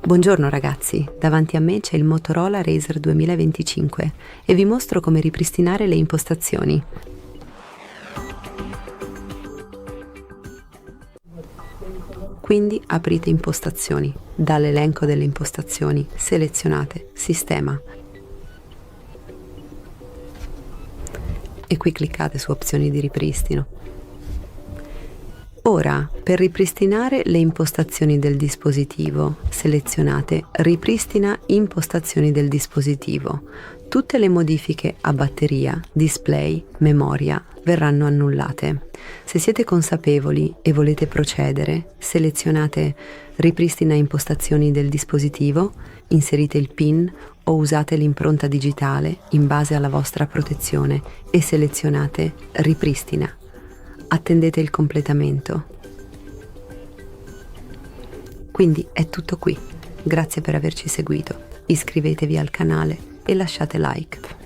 Buongiorno ragazzi, davanti a me c'è il Motorola RAZR 2025 e vi mostro come ripristinare le impostazioni. Quindi aprite Impostazioni, dall'elenco delle impostazioni selezionate Sistema e qui cliccate su Opzioni di ripristino. Ora, per ripristinare le impostazioni del dispositivo, selezionate Ripristina impostazioni del dispositivo. Tutte le modifiche a batteria, display, memoria verranno annullate. Se siete consapevoli e volete procedere, selezionate Ripristina impostazioni del dispositivo, inserite il PIN o usate l'impronta digitale in base alla vostra protezione e selezionate Ripristina. Attendete il completamento. Quindi è tutto qui. Grazie per averci seguito. Iscrivetevi al canale e lasciate like.